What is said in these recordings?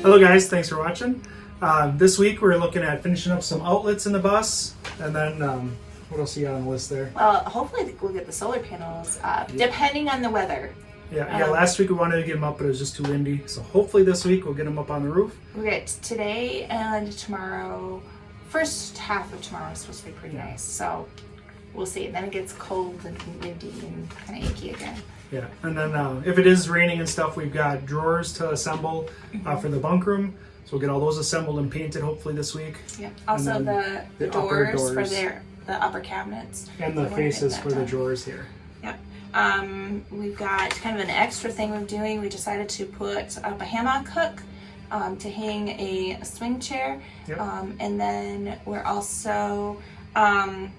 Hello guys, thanks for watching. This week we're looking at finishing up some outlets in the bus, and then what else you got on the list there? Hopefully we'll get the solar panels up, depending on the weather. Yeah, last week we wanted to get them up, but it was just too windy. So hopefully this week we'll get them up on the roof. We get today and tomorrow. First half of tomorrow is supposed to be pretty nice, so we'll see. And then it gets cold and windy and kind of achy again. Yeah, and then if it is raining and stuff, we've got drawers to assemble for the bunk room. So we'll get all those assembled and painted hopefully this week. Yeah. Also the doors for the upper cabinets. And the faces for the drawers here. Yeah. We've got kind of an extra thing we're doing. We decided to put up a hammock hook to hang a swing chair. Yep. And then we're also gonna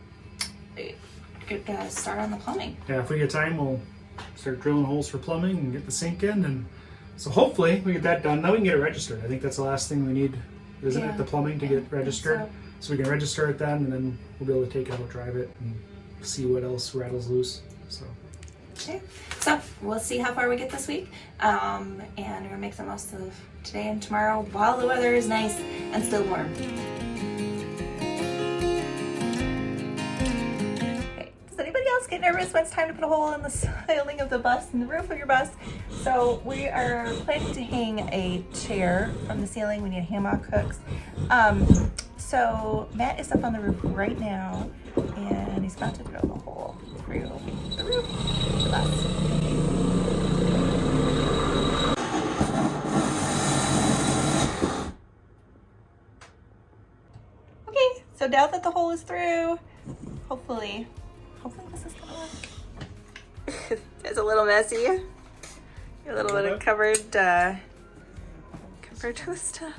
start on the plumbing. Yeah, if we get time, we'll start drilling holes for plumbing and get the sink in, and so hopefully we get that done. Now we can get it registered. I think that's the last thing we need, isn't it? The plumbing to get registered. So we can register it then, and then we'll be able to take it out, drive it, and see what else rattles loose. So. Okay, so we'll see how far we get this week, and we're gonna make the most of today and tomorrow while the weather is nice and still warm. Does anybody else get nervous when it's time to put a hole in the ceiling of the bus and the roof of your bus? So we are planning to hang a chair from the ceiling. We need hammock hooks. So Matt is up on the roof right now, and he's about to drill the hole through the roof of the bus. Okay, so now that the hole is through, hopefully this is gonna work. It's a little messy. A little bit of covered with stuff.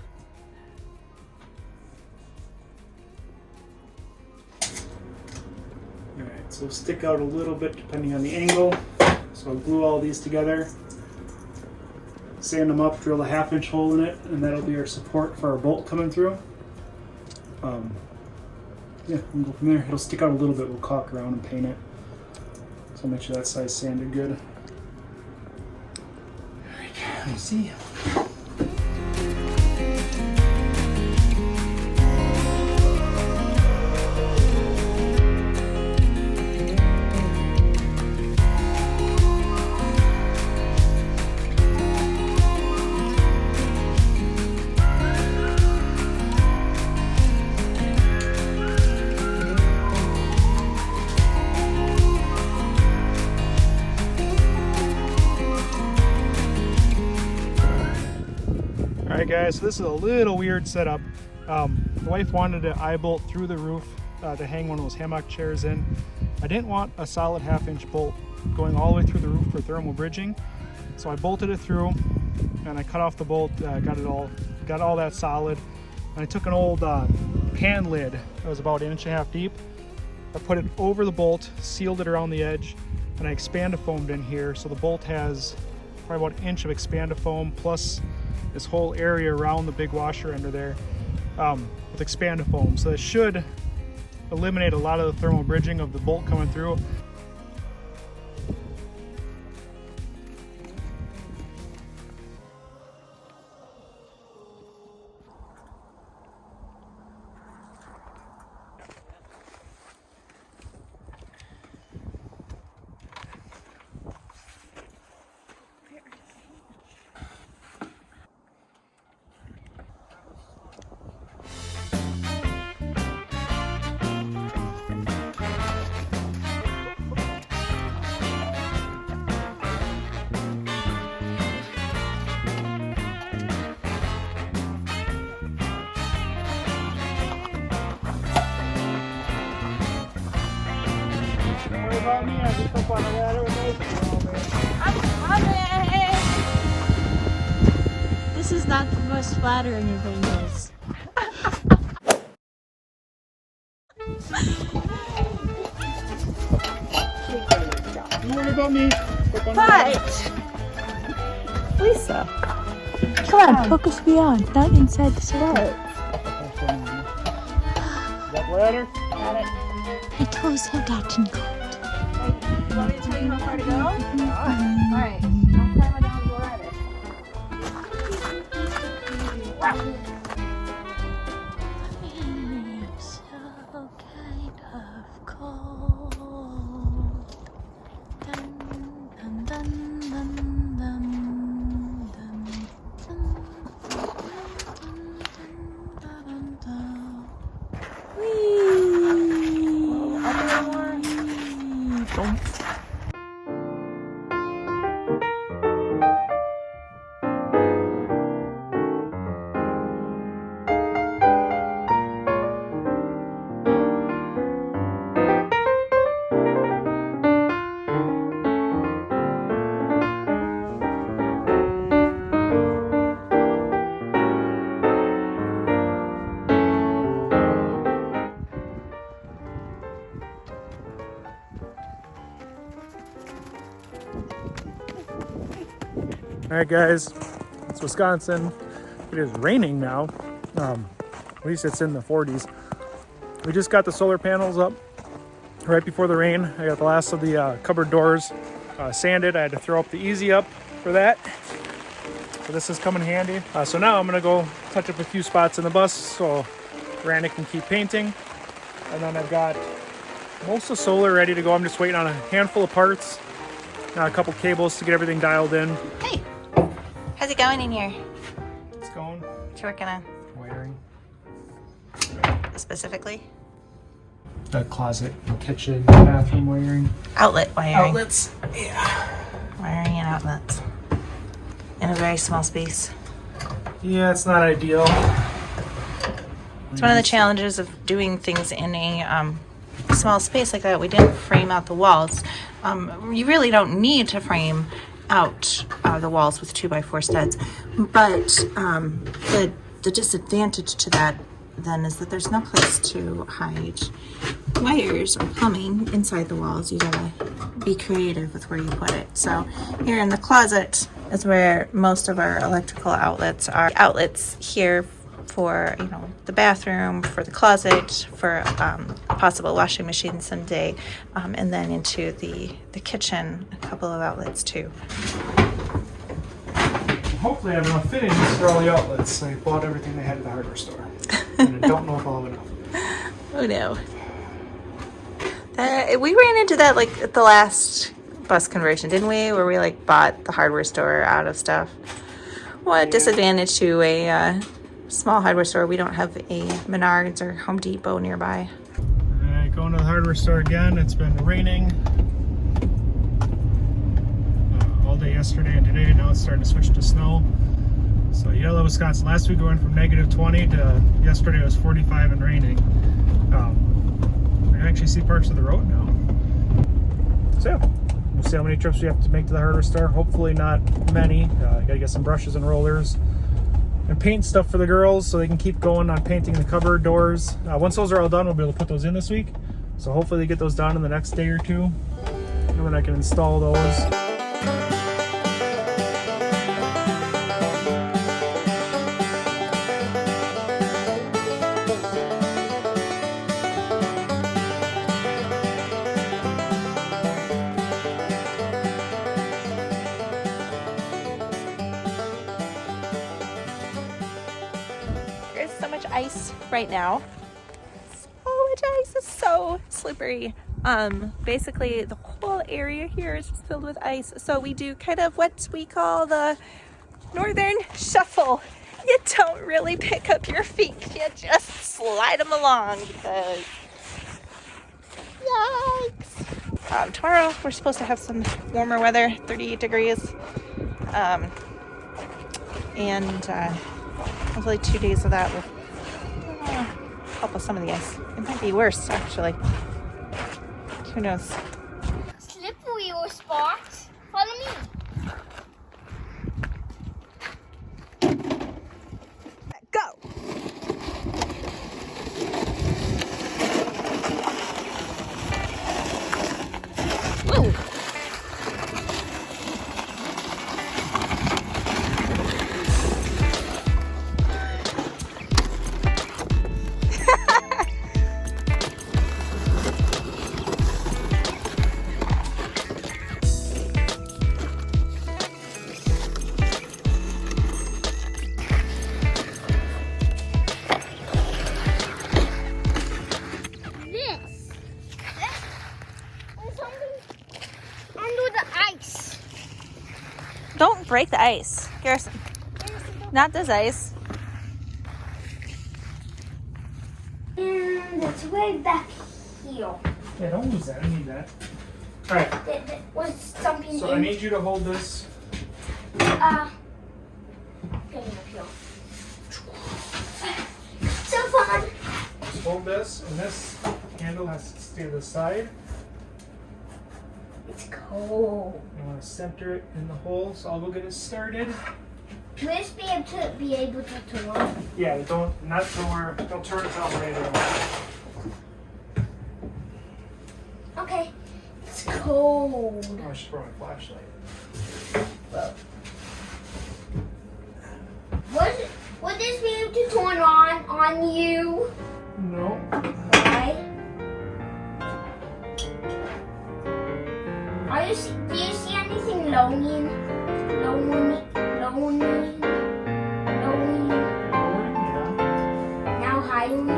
Alright, so stick out a little bit depending on the angle. So I'll glue all these together, sand them up, drill a 1/2-inch hole in it, and that'll be our support for our bolt coming through. Yeah, we'll go from there. It'll stick out a little bit, we'll caulk around and paint it. So make sure that size sanded good. Alright, let me see. Alright guys, so this is a little weird setup. The wife wanted to eye bolt through the roof to hang one of those hammock chairs in. I didn't want a solid 1/2-inch bolt going all the way through the roof for thermal bridging, so I bolted it through and I cut off the bolt, got all that solid, and I took an old pan lid that was about 1.5 inches deep. I put it over the bolt, sealed it around the edge, and I expandifoamed in here, so the bolt has probably about 1 inch of expandifoam plus this whole area around the big washer under there with expandifoam. So it should eliminate a lot of the thermal bridging of the bolt coming through. About me, I just up on the ladder with those. I'm coming! This is not the most flattering of angles. Don't worry about me. But, Lisa, Come on, focus beyond, not inside the circle. That ladder? got it. My toes have gotten cold. You want me to tell you how far to go? Alright, I'll climb down the ladder. All right, guys, it's Wisconsin. It is raining now. At least it's in the 40s. We just got the solar panels up right before the rain. I got the last of the cupboard doors sanded. I had to throw up the easy up for that. So this has come in handy. So now I'm gonna go touch up a few spots in the bus so Randy can keep painting. And then I've got most of the solar ready to go. I'm just waiting on a handful of parts, a couple cables to get everything dialed in. Hey, how's it going in here? It's going. What you working on? Wiring. Specifically? The closet, kitchen, bathroom wiring. Outlet wiring. Outlets. Yeah. Wiring and outlets. In a very small space. Yeah, it's not ideal. It's one of the challenges of doing things in a small space like that. We didn't frame out the walls. You really don't need to frame out the walls with 2x4 studs, but the disadvantage to that then is that there's no place to hide wires or plumbing inside the walls. You gotta be creative with where you put it. So here in the closet is where most of our electrical outlets are. Outlets here for, you know, the bathroom, for the closet, for a possible washing machine someday, and then into the kitchen, a couple of outlets too. Hopefully I have enough fittings for all the outlets. I bought everything they had at the hardware store. And I don't know if I'll have enough. Oh no. We ran into that like at the last bus conversion, didn't we? Where we like bought the hardware store out of stuff. What a disadvantage to a small hardware store. We don't have a Menards or Home Depot nearby. Alright, going to the hardware store again. It's been raining all day yesterday and today. Now it's starting to switch to snow. So yellow Wisconsin. Last week we went from -20 to yesterday it was 45 and raining. I can actually see parts of the road now. So yeah, we'll see how many trips we have to make to the hardware store. Hopefully not many. Gotta get some brushes and rollers and paint stuff for the girls so they can keep going on painting the cupboard doors. Once those are all done, we'll be able to put those in this week. So hopefully they get those done in the next day or two, and then I can install those. There's so much ice right now. So much ice. It's so slippery. Basically the whole area here is just filled with ice. So we do kind of what we call the northern shuffle. You don't really pick up your feet. You just slide them along because yikes. Tomorrow we're supposed to have some warmer weather, 38 degrees. And hopefully 2 days of that will help with some of the ice. It might be worse, actually. Who knows? Slippery or spot. Follow me. Go! Woo! Don't break the ice, Garrison. Not this ice. And it's way back here. Yeah, don't lose that. I need that. All right. There was something So I need you to hold this. getting up here. So fun. Just hold this, and this handle has to stay to the side. It's cold. You want to center it in the hole, so I'll go get it started. Will this be able to turn? Yeah, don't turn it till ready to go. Okay. It's cold. Oh, I should throw my flashlight. Well, on you. No. Why? Do you see anything lonely? Now Halloween.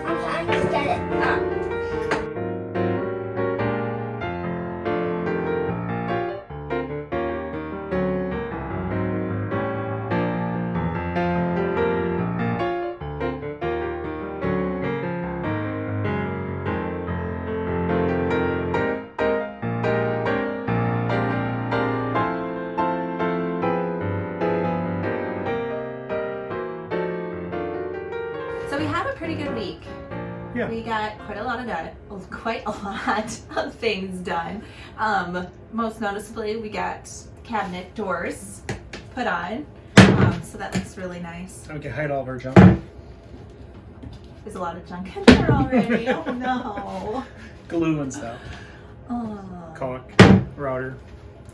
I'm trying to get it up. So we had a pretty good week. Yeah. We got quite a lot of things done. Most noticeably, we got cabinet doors put on. So that looks really nice. Okay, hide all of our junk. There's a lot of junk in there already. Oh no. Glue and stuff. Oh. Caulk, router.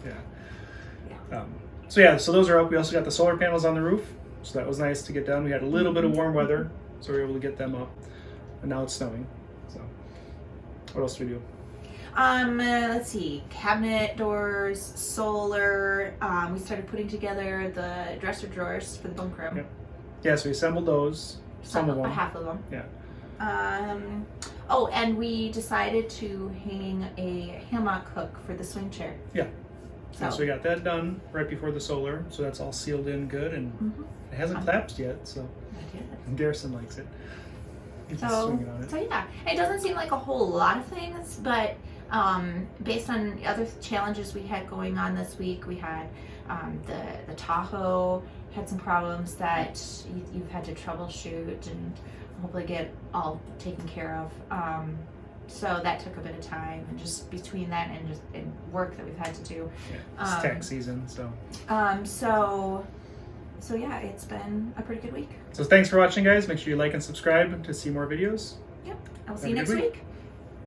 Yeah. So those are up. We also got the solar panels on the roof. So that was nice to get done. We had a little bit of warm weather, so we were able to get them up. And now it's snowing. So what else do we do? Let's see. Cabinet doors, solar. We started putting together the dresser drawers for the bunk room. Yep. Yeah, so we assembled those. Some of them. Half of them. Yeah. Oh, and we decided to hang a hammock hook for the swing chair. Yeah. So, So we got that done right before the solar, so that's all sealed in good, and it hasn't collapsed yet, so Garrison likes it. He's just swinging on it. So yeah, it doesn't seem like a whole lot of things, but based on other challenges we had going on this week, we had the Tahoe had some problems that you've had to troubleshoot and hopefully get all taken care of. So that took a bit of time, and just between that and work that we've had to do. Yeah, it's tax season, so. So yeah, it's been a pretty good week. So thanks for watching, guys. Make sure you like and subscribe to see more videos. Yep. I will see Have you a next good week.